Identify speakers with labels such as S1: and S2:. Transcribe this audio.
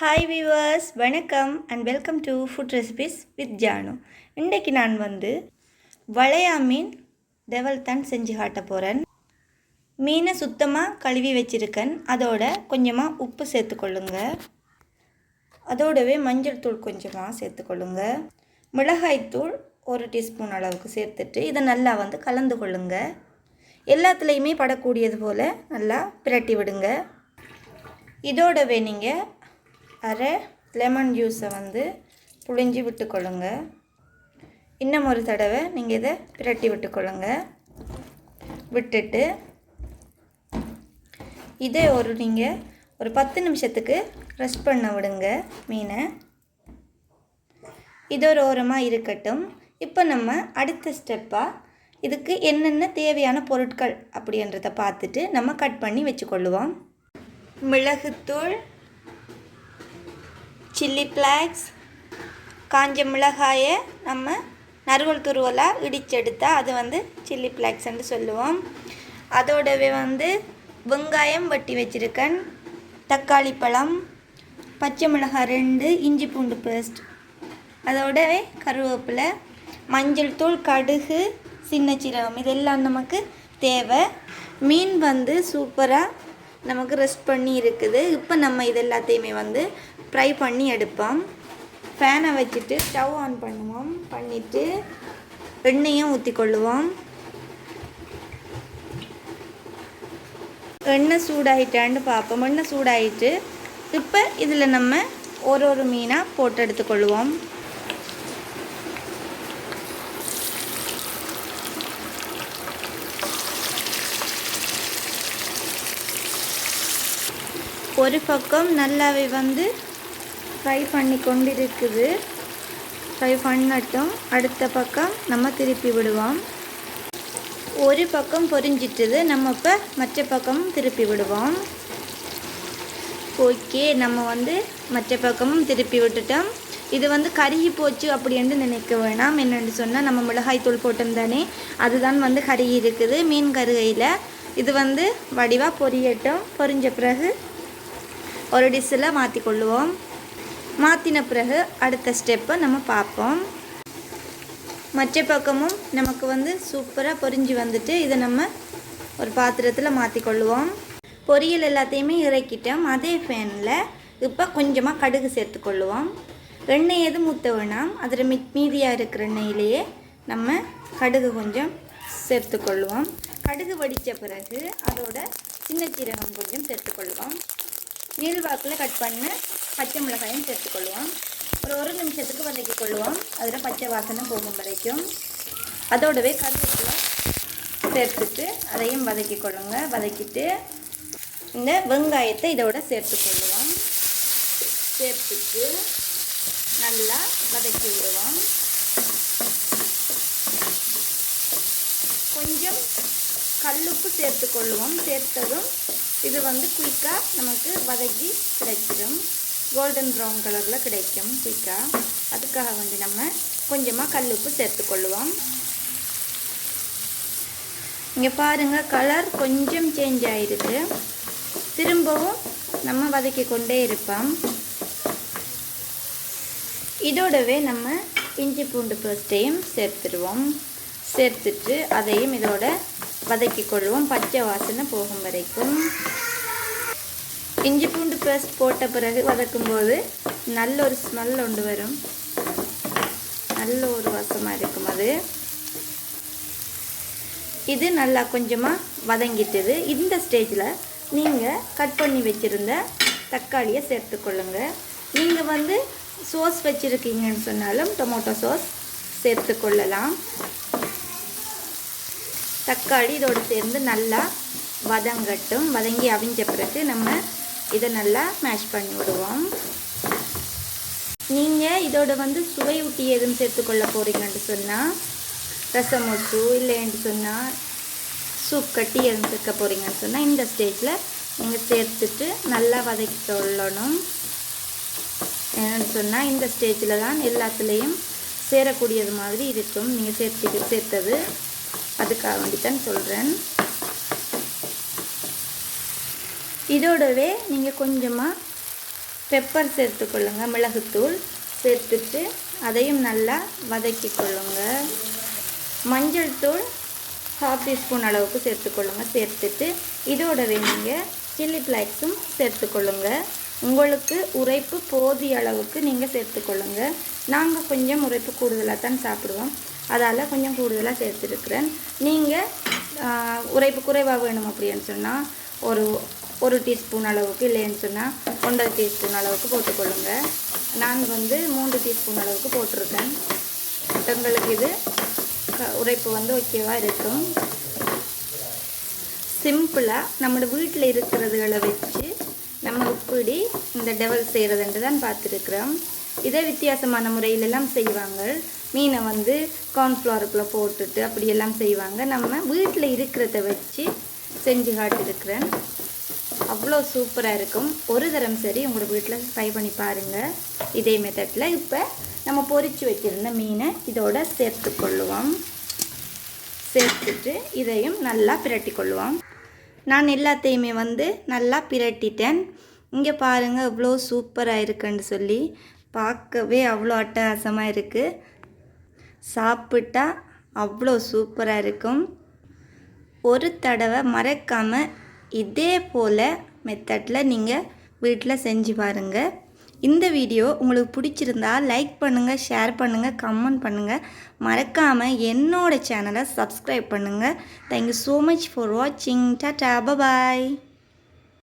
S1: Hi viewers, வணக்கம் and welcome to food recipes with Janu. இன்றைக்கு நான் வளையா மீன் டெவல்தான் செஞ்சு காட்ட போகிறேன். மீனை சுத்தமாக கழுவி வச்சுருக்கேன். அதோட கொஞ்சமாக உப்பு சேர்த்துக்கொள்ளுங்க. அதோடவே மஞ்சள் தூள் கொஞ்சமாக சேர்த்துக்கொள்ளுங்க. மிளகாய்த்தூள் 1 டீஸ்பூன் அளவுக்கு சேர்த்துட்டு இதை நல்லா கலந்து கொள்ளுங்க. எல்லாத்துலேயுமே படக்கூடியது போல் நல்லா பிரட்டி விடுங்க. இதோடவே நீங்கள் அரை லெமன் ஜூஸை புழிஞ்சு விட்டுக்கொள்ளுங்க. இன்னும் ஒரு தடவை நீங்கள் இதை பிரட்டி விட்டுக்கொள்ளுங்க. விட்டுட்டு இதை நீங்கள் ஒரு 10 நிமிஷத்துக்கு ரெஸ்ட் பண்ண விடுங்க மீனை. இது ஒரு ஓரமாக இருக்கட்டும். இப்போ நம்ம அடுத்த ஸ்டெப்பாக இதுக்கு என்னென்ன தேவையான பொருட்கள் அப்படின்றத பார்த்துட்டு நம்ம கட் பண்ணி வச்சுக்கொள்ளுவோம். மிளகுத்தூள், சில்லி ஃப்ளேக்ஸ், காஞ்ச மிளகாயை நம்ம நறுவல் துருவலாக இடிச்செடுத்தால் அது சில்லி ஃப்ளேக்ஸ்ன்னு சொல்லுவோம். அதோடவே வெங்காயம் வெட்டி வச்சுருக்கேன், தக்காளி பழம், பச்சை மிளகாய் 2, இஞ்சி பூண்டு பேஸ்ட், அதோடவே கருவேப்பிலை, மஞ்சள் தூள், கடுகு, சின்ன சீரகம், இதெல்லாம் நமக்கு தேவை. மீன் சூப்பராக நமக்கு ரெஸ்ட் பண்ணி இருக்குது. இப்போ நம்ம இது எல்லாத்தையுமே ஃப்ரை பண்ணி எடுப்போம். ஃபேனை வச்சுட்டு ஸ்டவ் ஆன் பண்ணுவோம். பண்ணிவிட்டு எண்ணெயும் ஊற்றிக்கொள்ளுவோம். எண்ணெய் சூடாகிட்டான்னு பார்ப்போம். எண்ணெய் சூடாகிட்டு இப்போ இதில் நம்ம ஒரு மீனாக போட்டு எடுத்துக்கொள்ளுவோம். ஒரு பக்கம் நல்லாவே ஃப்ரை பண்ணி கொண்டு இருக்குது. ஃப்ரை பண்ணட்டும். அடுத்த பக்கம் நம்ம திருப்பி விடுவோம். ஒரு பக்கம் பொரிஞ்சிட்டுது. நம்ம இப்போ மற்ற பக்கமும் திருப்பி விடுவோம். ஓகே, நம்ம மற்ற பக்கமும் திருப்பி விட்டுட்டோம். இது கருகி போச்சு அப்படின்னு நினைக்க வேணாம். என்னென்னு சொன்னால் நம்ம மிளகாய் தூள் போட்டோம் தானே, அதுதான் கருகி இருக்குது மீன் கருகையில். இது வடிவாக பொரியட்டும். பொரிஞ்ச பிறகு ஒரு டிஷ்ஷில் மாற்றிக்கொள்ளுவோம். மாற்றின பிறகு அடுத்த ஸ்டெப்பை நம்ம பார்ப்போம். மற்ற பக்கமும் நமக்கு சூப்பராக பொரிஞ்சு இதை நம்ம ஒரு பாத்திரத்தில் மாற்றிக்கொள்ளுவோம். பொரியல் எல்லாத்தையுமே இறக்கிட்டோம். அதே ஃபேனில் இப்போ கொஞ்சமாக கடுகு சேர்த்துக்கொள்ளுவோம். எண்ணெய் எதுவும் ஊற்ற வேணாம். அதில் மீதியாக இருக்கிற எண்ணெயிலேயே நம்ம கடுகு கொஞ்சம் சேர்த்துக்கொள்ளுவோம். கடுகு வடித்த பிறகு அதோட சின்ன சீரகம் கொஞ்சம் சேர்த்துக்கொள்ளுவோம். நீள்வாக்கில் கட் பண்ண பச்சை மிளகாயும் சேர்த்துக்கொள்வோம். ஒரு நிமிஷத்துக்கு வதக்கிக்கொள்வோம். அதில் பச்சை வாசனை போகும் வரைக்கும். அதோடவே கருவேப்பிலை சேர்த்துட்டு அதையும் வதக்கிக்கொள்ளுங்க. வதக்கிட்டு இந்த வெங்காயத்தை இதோட சேர்த்துக்கொள்ளுவோம். சேர்த்துட்டு நல்லா வதக்கி விடுவோம். கொஞ்சம் கல்லுப்பு சேர்த்துக்கொள்ளுவோம். சேர்த்ததும் இது குயிக்காக நமக்கு வதக்கி கிடைச்சிடும். கோல்டன் ப்ரௌன் கலரில் கிடைக்கும் குயிக்காக. அதுக்காக நம்ம கொஞ்சமாக கல்லுப்பு சேர்த்துக்கொள்ளுவோம். இங்கே பாருங்கள், கலர் கொஞ்சம் சேஞ்ச் ஆகிடுது. திரும்பவும் நம்ம வதக்கி கொண்டே இருப்போம். இதோடவே நம்ம இஞ்சி பூண்டு பேஸ்ட்டையும் சேர்த்துடுவோம். சேர்த்துட்டு அதையும் இதோட வதக்கி கொள்வோம். பச்சை வாசனை போகும் வரைக்கும். இஞ்சி பூண்டு பேஸ்ட் போட்ட பிறகு வதக்கும்போது நல்ல ஒரு ஸ்மெல் ஒன்று வரும். நல்ல ஒரு வாசமாக இருக்கும் அது. இது நல்லா கொஞ்சமாக வதங்கிட்டுது. இந்த ஸ்டேஜில் நீங்கள் கட் பண்ணி வச்சுருந்த தக்காளியை சேர்த்துக்கொள்ளுங்க. நீங்கள் சோஸ் வச்சுருக்கீங்கன்னு சொன்னாலும் டொமேட்டோ சோஸ் சேர்த்துக்கொள்ளலாம். தக்காளி இதோடு சேர்ந்து நல்லா வதங்கட்டும். வதங்கி அவிஞ்ச பிறகு நம்ம இதை நல்லா மேஷ் பண்ணி விடுவோம். நீங்கள் இதோட சுவை ஊட்டி எதுவும் சேர்த்துக்கொள்ள போகிறீங்கன்னு சொன்னால் ரசமொசு இல்லைன்னு சொன்னால் சூப் கட்டி எதுவும் சேர்க்க போகிறீங்கன்னு சொன்னால் இந்த ஸ்டேஜில் நீங்கள் சேர்த்துட்டு நல்லா வதக்கி கொள்ளணும். என்னென்னு சொன்னால் இந்த ஸ்டேஜில் தான் எல்லாத்துலேயும் சேரக்கூடியது மாதிரி இருக்கும். நீங்கள் சேர்த்தது அதுக்காக வேண்டித்தான் சொல்கிறேன். இதோடவே நீங்கள் கொஞ்சமாக பெப்பர் சேர்த்துக்கொள்ளுங்க, மிளகுத்தூள் சேர்த்துட்டு அதையும் நல்லா வதக்கி கொள்ளுங்க. மஞ்சள் தூள் 1/2 டீஸ்பூன் அளவுக்கு சேர்த்துக்கொள்ளுங்க. சேர்த்துட்டு இதோடவே நீங்கள் சில்லி ஃப்ளேக்ஸும் சேர்த்துக்கொள்ளுங்க. உங்களுக்கு உரைப்பு போதிய அளவுக்கு நீங்கள் சேர்த்துக்கொள்ளுங்க. நாங்கள் கொஞ்சம் உரைப்பு கூடுதலாக தான் சாப்பிடுவோம், அதால் கொஞ்சம் கூடுதலாக சேர்த்துருக்குறேன். நீங்கள் உரைப்பு குறைவாக வேணும் அப்படின்னு சொன்னால் ஒரு டீஸ்பூன் அளவுக்கு, இல்லைன்னு சொன்னால் 1/2 டீஸ்பூன் அளவுக்கு போட்டுக்கொள்ளுங்க. நான் 3 டீஸ்பூன் அளவுக்கு போட்டிருக்கேன். எங்களுக்கு இது உரைப்பு ஓகேவாக இருக்கும். சிம்பிளாக நம்மளோட வீட்டில் இருக்கிறதுகளை வச்சு நம்ம இப்படி இந்த டெவல் செய்கிறதுன்ட்டு தான் பார்த்துருக்குறோம். இதே வித்தியாசமான முறையிலெல்லாம் செய்வாங்க. மீனை கார்ன்ஃப்ளவருக்குள்ளே போட்டுட்டு அப்படியெல்லாம் செய்வாங்க. நம்ம வீட்டில் இருக்கிறத வச்சு செஞ்சு காட்டியிருக்கிறேன். அவ்வளோ சூப்பராக இருக்கும். ஒரு தரம் சரி உங்களோட வீட்டில் ட்ரை பண்ணி பாருங்கள் இதே மெத்தடில். இப்போ நம்ம பொரித்து வச்சுருந்த மீனை இதோட சேர்த்துக்கொள்ளுவோம். சேர்த்துட்டு இதையும் நல்லா பிரட்டி கொள்ளுவோம். நான் எல்லாத்தையுமே நல்லா பிரட்டிட்டேன். இங்கே பாருங்கள் எவ்வளோ சூப்பராக இருக்குன்னு சொல்லி. பார்க்கவே அவ்வளோ அட்டகாசமாக இருக்குது. சாப்பிட்டா அவ்வளோ சூப்பராக இருக்கும். ஒரு தடவை மறக்காமல் இதே போல் மெத்தடில் நீங்கள் வீட்டில் செஞ்சு பாருங்கள். இந்த வீடியோ உங்களுக்கு பிடிச்சிருந்தா லைக் பண்ணுங்கள், ஷேர் பண்ணுங்கள், கமெண்ட் பண்ணுங்கள். மறக்காமல் என்னோடய சேனலை சப்ஸ்கிரைப் பண்ணுங்கள். தேங்க்யூ ஸோ மச் ஃபார் வாட்சிங். டாடா, பாய்.